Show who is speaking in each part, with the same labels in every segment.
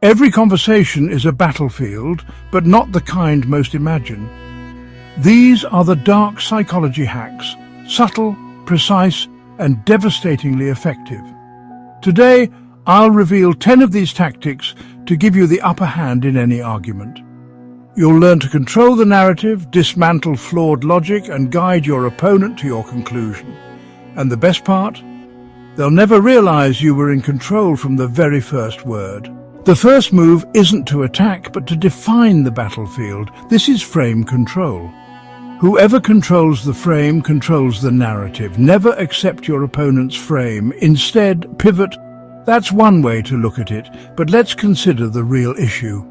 Speaker 1: Every conversation is a battlefield, but not the kind most imagine. These are the dark psychology hacks, subtle, precise, and devastatingly effective. Today, I'll reveal 10 of these tactics to give you the upper hand in any argument. You'll learn to control the narrative, dismantle flawed logic, and guide your opponent to your conclusion. And the best part? They'll never realize you were in control from the very first word. The first move isn't to attack, but to define the battlefield. This is frame control. Whoever controls the frame controls the narrative. Never accept your opponent's frame. Instead, pivot. That's one way to look at it, but let's consider the real issue.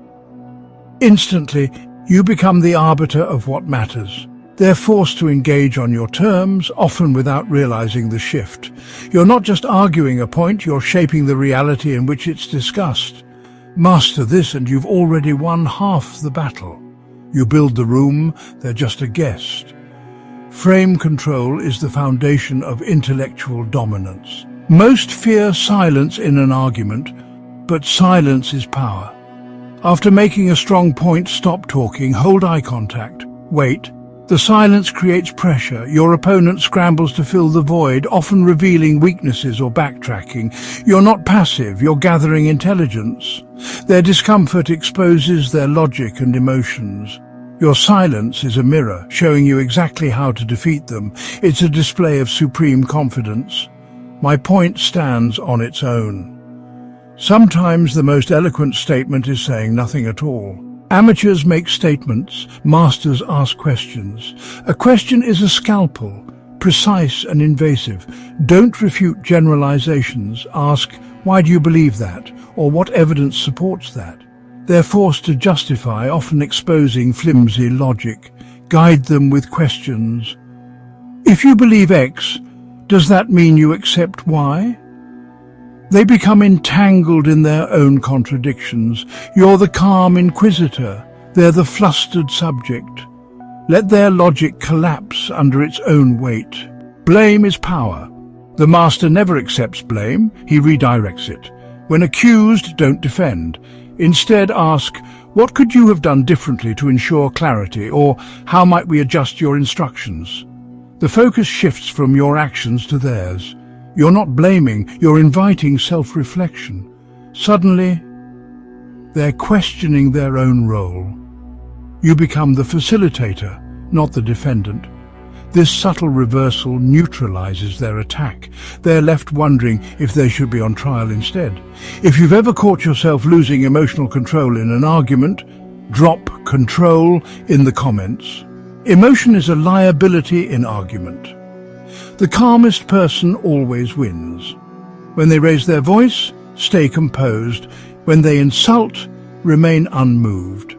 Speaker 1: Instantly, you become the arbiter of what matters. They're forced to engage on your terms, often without realizing the shift. You're not just arguing a point, you're shaping the reality in which it's discussed. Master this and you've already won half the battle. You build the room, they're just a guest. Frame control is the foundation of intellectual dominance. Most fear silence in an argument, but silence is power. After making a strong point, stop talking, hold eye contact, wait. The silence creates pressure. Your opponent scrambles to fill the void, often revealing weaknesses or backtracking. You're not passive, you're gathering intelligence. Their discomfort exposes their logic and emotions. Your silence is a mirror, showing you exactly how to defeat them. It's a display of supreme confidence. My point stands on its own. Sometimes the most eloquent statement is saying nothing at all. Amateurs make statements, masters ask questions. A question is a scalpel, precise and invasive. Don't refute generalizations. Ask, why do you believe that? Or what evidence supports that? They're forced to justify, often exposing flimsy logic. Guide them with questions. If you believe X, does that mean you accept Y? They become entangled in their own contradictions. You're the calm inquisitor. They're the flustered subject. Let their logic collapse under its own weight. Blame is power. The master never accepts blame, he redirects it. When accused, don't defend. Instead ask, what could you have done differently to ensure clarity, or how might we adjust your instructions? The focus shifts from your actions to theirs. You're not blaming, you're inviting self-reflection. Suddenly, they're questioning their own role. You become the facilitator, not the defendant. This subtle reversal neutralizes their attack. They're left wondering if they should be on trial instead. If you've ever caught yourself losing emotional control in an argument, drop control in the comments. Emotion is a liability in argument. The calmest person always wins. When they raise their voice, stay composed. When they insult, remain unmoved.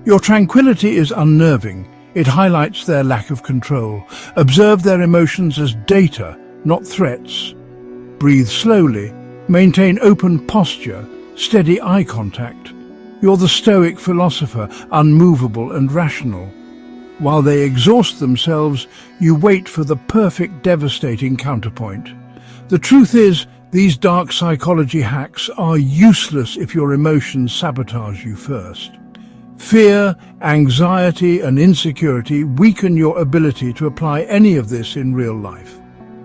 Speaker 1: Your tranquility is unnerving. It highlights their lack of control. Observe their emotions as data, not threats. Breathe slowly. Maintain open posture. Steady eye contact. You're the Stoic philosopher, unmovable and rational. While they exhaust themselves, you wait for the perfect, devastating counterpoint. The truth is, these dark psychology hacks are useless if your emotions sabotage you first. Fear, anxiety, and insecurity weaken your ability to apply any of this in real life.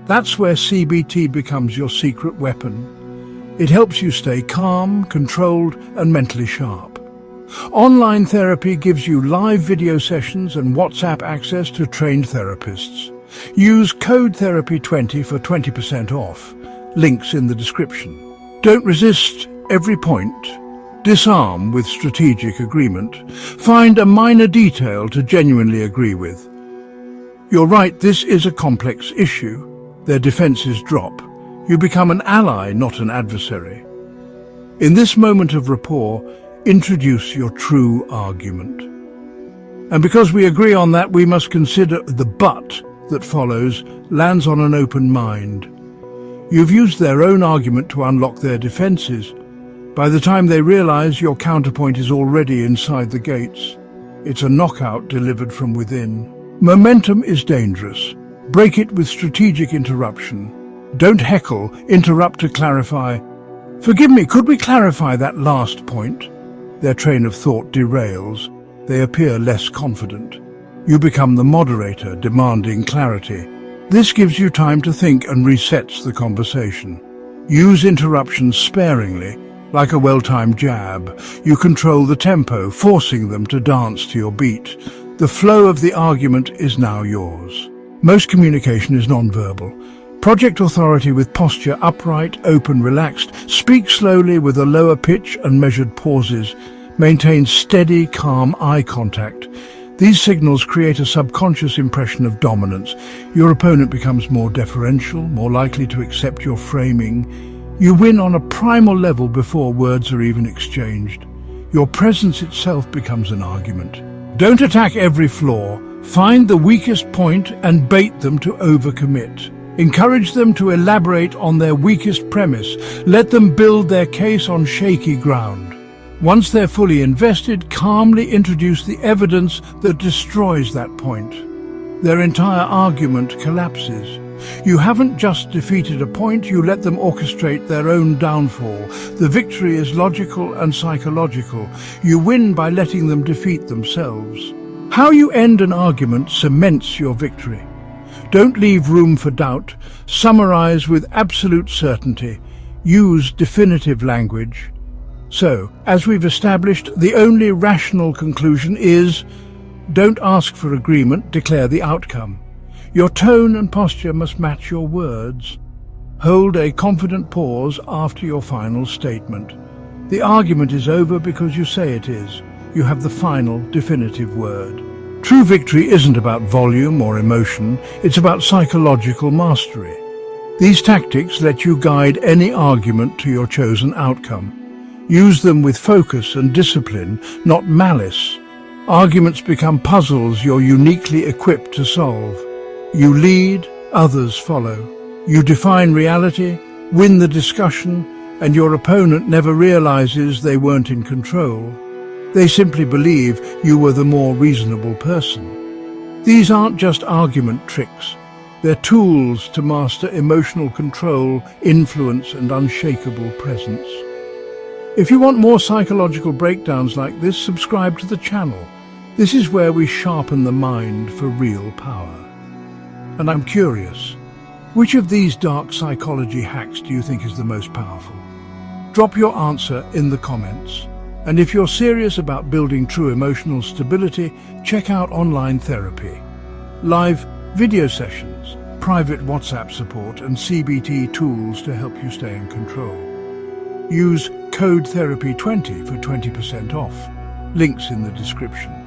Speaker 1: That's where CBT becomes your secret weapon. It helps you stay calm, controlled, and mentally sharp. Online therapy gives you live video sessions and WhatsApp access to trained therapists. Use code therapy20 for 20% off. Links in the description. Don't resist every point. Disarm with strategic agreement. Find a minor detail to genuinely agree with. You're right, this is a complex issue. Their defenses drop. You become an ally, not an adversary. In this moment of rapport, introduce your true argument. And because we agree on that, we must consider the but that follows lands on an open mind. You've used their own argument to unlock their defenses. By the time they realize your counterpoint is already inside the gates, it's a knockout delivered from within. Momentum is dangerous. Break it with strategic interruption. Don't heckle, interrupt to clarify. Forgive me, could we clarify that last point? Their train of thought derails. They appear less confident. You become the moderator, demanding clarity. This gives you time to think and resets the conversation. Use interruptions sparingly, like a well-timed jab. You control the tempo, forcing them to dance to your beat. The flow of the argument is now yours. Most communication is non-verbal. Project authority with posture upright, open, relaxed. Speak slowly with a lower pitch and measured pauses. Maintain steady, calm eye contact. These signals create a subconscious impression of dominance. Your opponent becomes more deferential, more likely to accept your framing. You win on a primal level before words are even exchanged. Your presence itself becomes an argument. Don't attack every flaw. Find the weakest point and bait them to overcommit. Encourage them to elaborate on their weakest premise. Let them build their case on shaky ground. Once they're fully invested, calmly introduce the evidence that destroys that point. Their entire argument collapses. You haven't just defeated a point, you let them orchestrate their own downfall. The victory is logical and psychological. You win by letting them defeat themselves. How you end an argument cements your victory. Don't leave room for doubt. Summarize with absolute certainty. Use definitive language. So, as we've established, the only rational conclusion is, don't ask for agreement, declare the outcome. Your tone and posture must match your words. Hold a confident pause after your final statement. The argument is over because you say it is. You have the final, definitive word. True victory isn't about volume or emotion, it's about psychological mastery. These tactics let you guide any argument to your chosen outcome. Use them with focus and discipline, not malice. Arguments become puzzles you're uniquely equipped to solve. You lead, others follow. You define reality, win the discussion, and your opponent never realizes they weren't in control. They simply believe you were the more reasonable person. These aren't just argument tricks. They're tools to master emotional control, influence, and unshakable presence. If you want more psychological breakdowns like this, subscribe to the channel. This is where we sharpen the mind for real power. And I'm curious, which of these dark psychology hacks do you think is the most powerful? Drop your answer in the comments. And if you're serious about building true emotional stability, check out online therapy, live video sessions, private WhatsApp support, and CBT tools to help you stay in control. Use code therapy20 for 20% off. Links in the description.